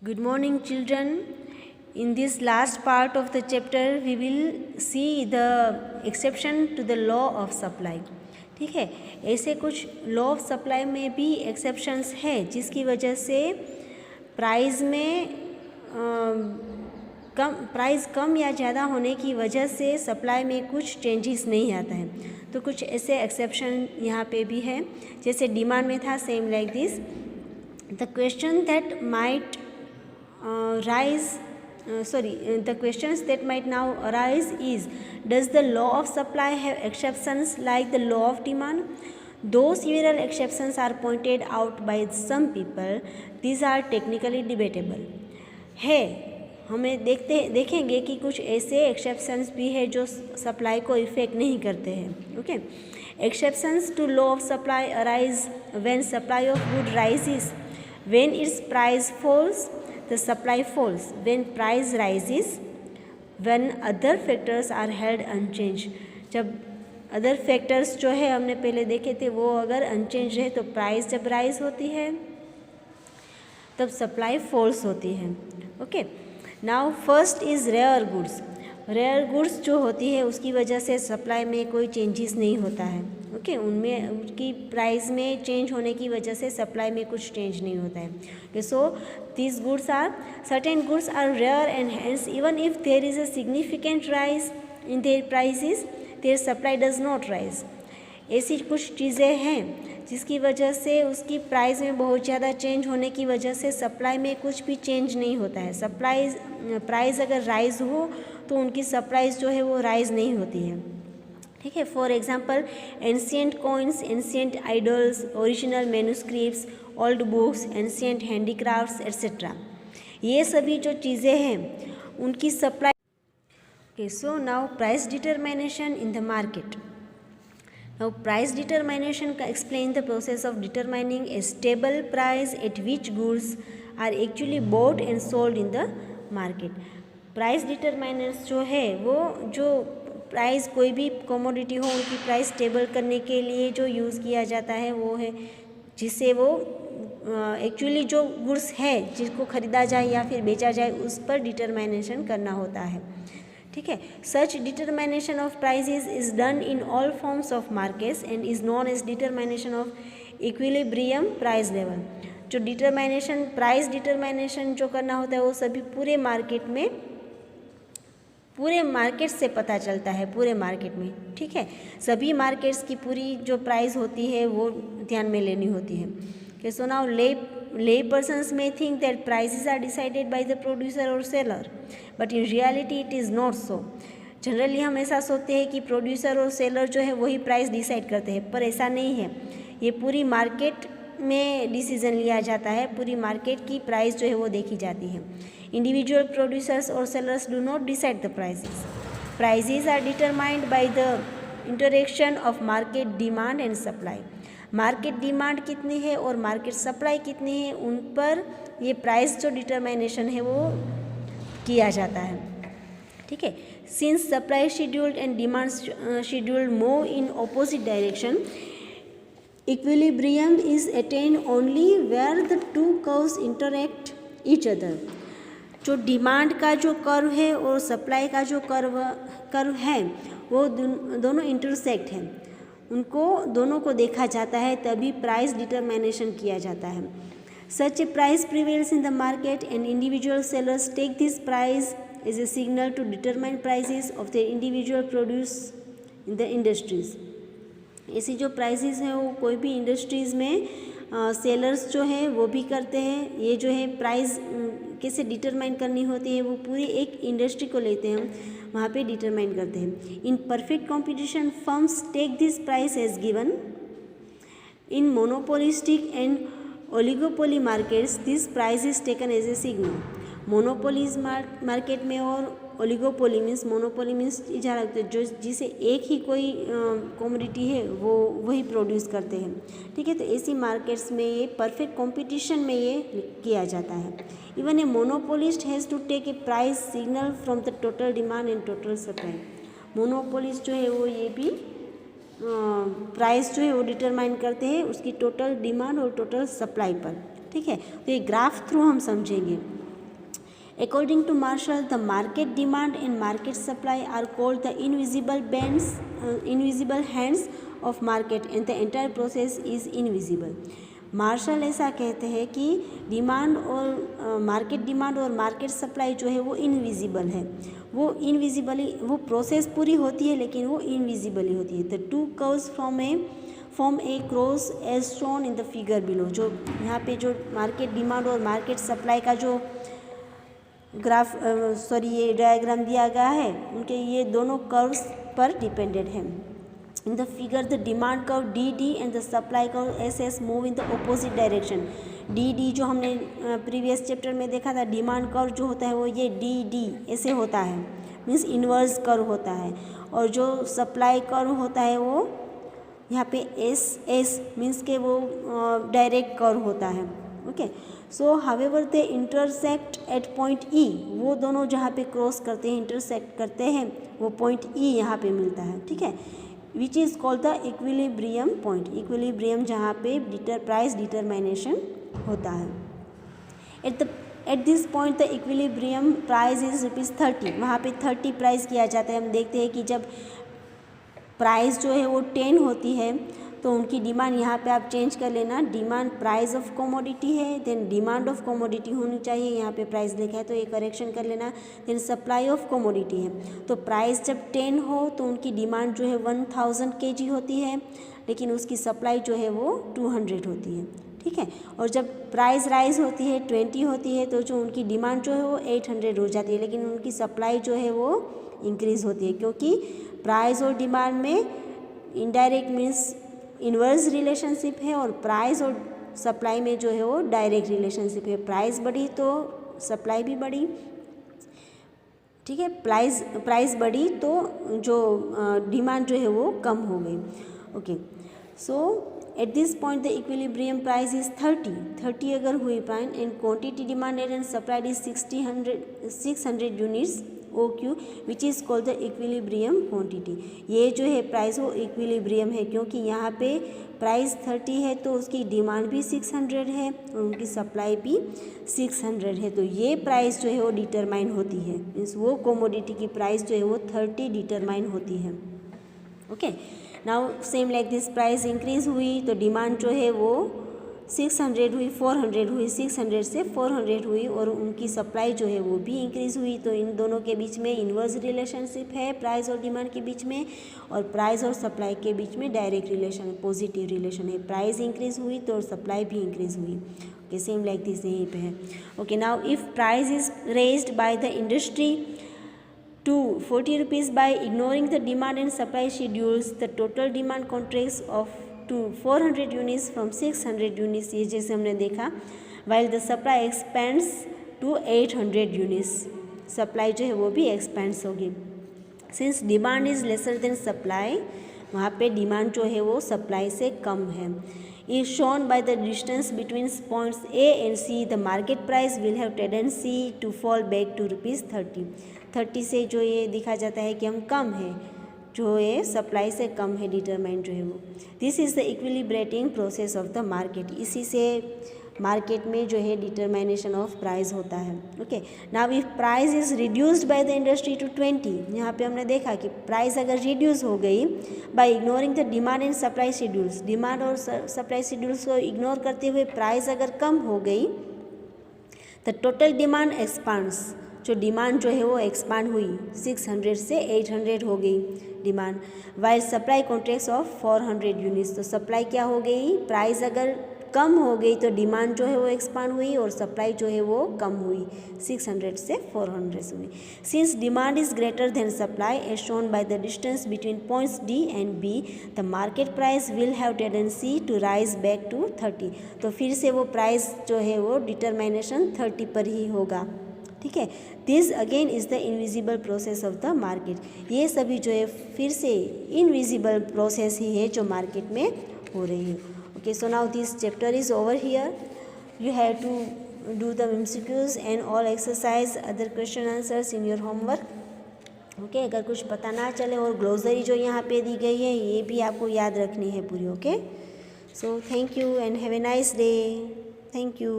Good morning, children. In this last part of the chapter, we will see the exception to the law of supply. ठीक है, ऐसे कुछ law of supply में भी exceptions है जिसकी वजह से प्राइस में प्राइस कम या ज़्यादा होने की वजह से सप्लाई में कुछ चेंजेस नहीं आता है। तो कुछ ऐसे एक्सेप्शन यहाँ पे भी है, जैसे डिमांड में था same like this. The question that might the questions that might now arise is, does the law of supply have exceptions like the law of demand? Though several exceptions are pointed out by some people, these are technically debatable. है, हमें देखेंगे कि कुछ ऐसे exceptions भी है जो supply को इफेक्ट नहीं करते हैं। Okay, exceptions to law of supply arise when supply of good rises, when its price falls the supply falls, when price rises, when other factors are held unchanged. जब other factors जो है हमने पहले देखे थे वो अगर अनचेंज है तो प्राइस जब राइज होती है तब सप्लाई फॉल्स होती है। Okay, now first is rare goods. Rare goods जो होती है उसकी वजह से सप्लाई में कोई चेंजेस नहीं होता है। ओके, उनमें उनकी प्राइस में चेंज होने की वजह से सप्लाई में कुछ चेंज नहीं होता है। सो these goods are, certain goods are rare and hence even if there is a significant rise in their prices, their supply does not rise. ऐसी कुछ चीज़ें हैं जिसकी वजह से उसकी प्राइस में बहुत ज़्यादा चेंज होने की वजह से सप्लाई में कुछ भी चेंज नहीं होता है। प्राइस अगर राइज हो तो उनकी सप्लाईज जो है वो राइज नहीं होती है। ठीक है, for example ancient coins, ancient idols, original manuscripts, old books, ancient handicrafts etcetera, ये सभी जो चीज़ें हैं उनकी supply. Okay, so now price determination in the market. Now price determination का explain the process of determining a stable price at which goods are actually bought and sold in the market. Price determiners जो है वो जो price कोई भी commodity हो उनकी price stable करने के लिए जो यूज़ किया जाता है वो है जिससे वो एक्चुअली जो गुड्स है जिसको ख़रीदा जाए या फिर बेचा जाए उस पर डिटरमिनेशन करना होता है। ठीक है, such determination of prices is done in all forms of markets and is known as determination of equilibrium price level. जो डिटरमिनेशन प्राइस डिटरमिनेशन जो करना होता है वो सभी पूरे मार्केट से पता चलता है, पूरे मार्केट में। ठीक है, सभी मार्केट्स की पूरी जो प्राइस होती है वो ध्यान में लेनी होती है। So now lay persons may think that prices are decided by the producer or seller, but in reality it is not so. Generally हम ऐसा सोचते हैं कि प्रोड्यूसर और सेलर जो है वही प्राइस डिसाइड करते हैं, पर ऐसा नहीं है। ये पूरी मार्केट में डिसीजन लिया जाता है, पूरी मार्केट की प्राइस जो है वो देखी जाती है। इंडिविजुअल प्रोड्यूसर्स और sellers do not decide the prices. Prices are determined by the interaction of market demand and supply. Market demand कितनी है और मार्केट सप्लाई कितनी है उन पर ये प्राइस जो डिटरमिनेशन है वो किया जाता है। ठीक है, since supply scheduled and demand scheduled move in opposite direction, equilibrium is attained only where the two curves interact each other. जो डिमांड का जो कर्व है और सप्लाई का जो कर्व है वो दोनों इंटरसेक्ट हैं, उनको दोनों को देखा जाता है तभी प्राइस डिटरमिनेशन किया जाता है। Such a price prevails in the market and individual sellers take this price as a signal to determine prices of the individual produce in the industries. ऐसी जो प्राइसेस हैं वो कोई भी इंडस्ट्रीज़ में सेलर्स जो है वो भी करते हैं। ये जो है प्राइस कैसे डिटरमाइन करनी होती है वो पूरी एक इंडस्ट्री को लेते हैं, वहाँ पे डिटरमाइन करते हैं। In perfect competition firms take this price as given. In monopolistic and oligopoly markets this price is taken as a signal. Monopolies market में और ओलिगोपोली मीन्स, मोनोपोली मीन्स इजारा जो जिसे एक ही कोई कमोडिटी है वो वही प्रोड्यूस करते हैं। ठीक है, तो ऐसी मार्केट्स में ये परफेक्ट कंपटीशन में ये किया जाता है। Even a monopolist has to take a price signal from the total demand and total supply. Monopolist जो है वो ये भी प्राइस जो है वो डिटरमाइन करते हैं उसकी टोटल डिमांड और टोटल सप्लाई पर। ठीक है, तो ये ग्राफ थ्रू हम समझेंगे। According to Marshall, the market demand and market supply are called the invisible hands of market and the entire process is invisible. Marshall ऐसा कहते हैं कि डिमांड और मार्केट सप्लाई जो है वो इनविजिबल है, वो इनविजिबली वो प्रोसेस पूरी होती है लेकिन वो इनविजिबली होती है. The two curves form a cross as shown in the figure below. जो यहाँ पे जो मार्केट डिमांड और मार्केट सप्लाई का जो ये डायग्राम दिया गया है उनके ये दोनों कर्व्स पर डिपेंडेड है. In the figure, the demand curve DD and the supply curve SS move in the opposite direction. DD जो हमने प्रीवियस चैप्टर में देखा था, डिमांड कर्व जो होता है वो ये DD ऐसे होता है, मीन्स इन्वर्स कर्व होता है. और जो सप्लाई कर्व होता है वो यहाँ पे SS मीन्स के वो डायरेक्ट कर्व होता है. Okay, so however they intersect at point E. वो दोनों जहाँ पे क्रॉस करते हैं, इंटरसेक्ट करते हैं, वो पॉइंट E यहाँ पे मिलता है. ठीक है, which is called the equilibrium point. Equilibrium जहाँ पे प्राइस डिटरमिनेशन होता है. At this point the equilibrium price is ₹30. वहाँ पे 30 प्राइस किया जाता है. हम देखते हैं कि जब प्राइस जो है वो 10 होती है तो उनकी डिमांड यहाँ पे आप चेंज कर लेना. डिमांड प्राइस ऑफ कमोडिटी है, देन डिमांड ऑफ कमोडिटी होनी चाहिए. यहाँ पे प्राइस लिखा है तो ये करेक्शन कर लेना. देन सप्लाई ऑफ कमोडिटी है, तो प्राइस जब 10 हो तो उनकी डिमांड जो है 1000 kg होती है लेकिन उसकी सप्लाई जो है वो 200 होती है. ठीक है, और जब प्राइस राइज होती है 20 होती है तो जो उनकी डिमांड जो है वो 800 हो जाती है लेकिन उनकी सप्लाई जो है वो इंक्रीज़ होती है, क्योंकि प्राइस और डिमांड में इनडायरेक्ट मीन्स इन्वर्स रिलेशनशिप है और प्राइस और सप्लाई में जो है वो डायरेक्ट रिलेशनशिप है. प्राइस बढ़ी तो सप्लाई भी बढ़ी. ठीक है, प्राइस बढ़ी तो जो डिमांड जो है वो कम हो गई. Okay, so at this point the equilibrium price is 30 अगर हुई price and quantity demanded and supplied is 600 units OQ which is called the equilibrium quantity. ये जो है प्राइस वो इक्विलिब्रियम है क्योंकि यहाँ पे प्राइस 30 है तो उसकी डिमांड भी 600 है और उनकी सप्लाई भी 600 है. तो ये प्राइस जो है वो डिटरमाइन होती है, मीन्स वो कमोडिटी की प्राइस जो है वो 30 डिटरमाइन होती है. Okay, now same like this price increase हुई तो डिमांड जो है वो 600 हुई, 400 हुई, 600 से 400 हुई और उनकी सप्लाई जो है वो भी इंक्रीज़ हुई. तो इन दोनों के बीच में इन्वर्स रिलेशनशिप है प्राइस और डिमांड के बीच में, और प्राइस और सप्लाई के बीच में डायरेक्ट रिलेशन पॉजिटिव रिलेशन है. प्राइस इंक्रीज़ हुई तो सप्लाई भी इंक्रीज़ हुई. ओके, सेम लाइक दिस यहीं पे है. Okay, now if price is raised bye the industry to 40 rupees by ignoring the demand and supply schedules, the total demand contracts of to 400 units from 600 units, ये जैसे हमने देखा. while the supply expands to 800 units, supply जो है वो भी expends होगी. Since demand is lesser than supply, वहाँ पे डिमांड जो है वो सप्लाई से कम है. is shown by the distance between points A and C, the market price will have tendency to fall back to ₹30. 30 से जो ये दिखा जाता है कि हम कम है, जो ये सप्लाई से कम है डिटरमाइन जो है वो. This is the equilibrating process of the market. इसी से मार्केट में जो है डिटरमिनेशन ऑफ प्राइस होता है. Okay, now if price is reduced by the industry to 20, यहाँ पे हमने देखा कि प्राइस अगर रिड्यूस हो गई by ignoring the demand and supply schedules, demand और सप्लाई शेड्यूल्स को इग्नोर करते हुए प्राइस अगर कम हो गई, द टोटल डिमांड एक्सपांड्स, जो डिमांड जो है वो एक्सपांड हुई, 600 से 800 हो गई demand. While supply contracts of 400 units, तो सप्लाई क्या हो गई, प्राइस अगर कम हो गई तो डिमांड जो है वो एक्सपांड हुई और सप्लाई जो है वो कम हुई, 600 से 400 हुई. Since demand is greater than supply as shown by the distance between points D and B, the market price will have tendency to rise back to 30. तो फिर से वो प्राइस जो है वो डिटरमिनेशन 30 पर ही होगा. ठीक है, this again is the invisible process of the market. ये सभी जो है फिर से इनविजिबल प्रोसेस ही है जो मार्केट में हो रही है. Okay, so now this chapter is over here. You have to do the MCQs and all exercise, other question answers in your homework. Okay, अगर कुछ पता ना चले और ग्लोसरी जो यहाँ पे दी गई है ये भी आपको याद रखनी है पूरी. Okay, so thank you and have a nice day. Thank you.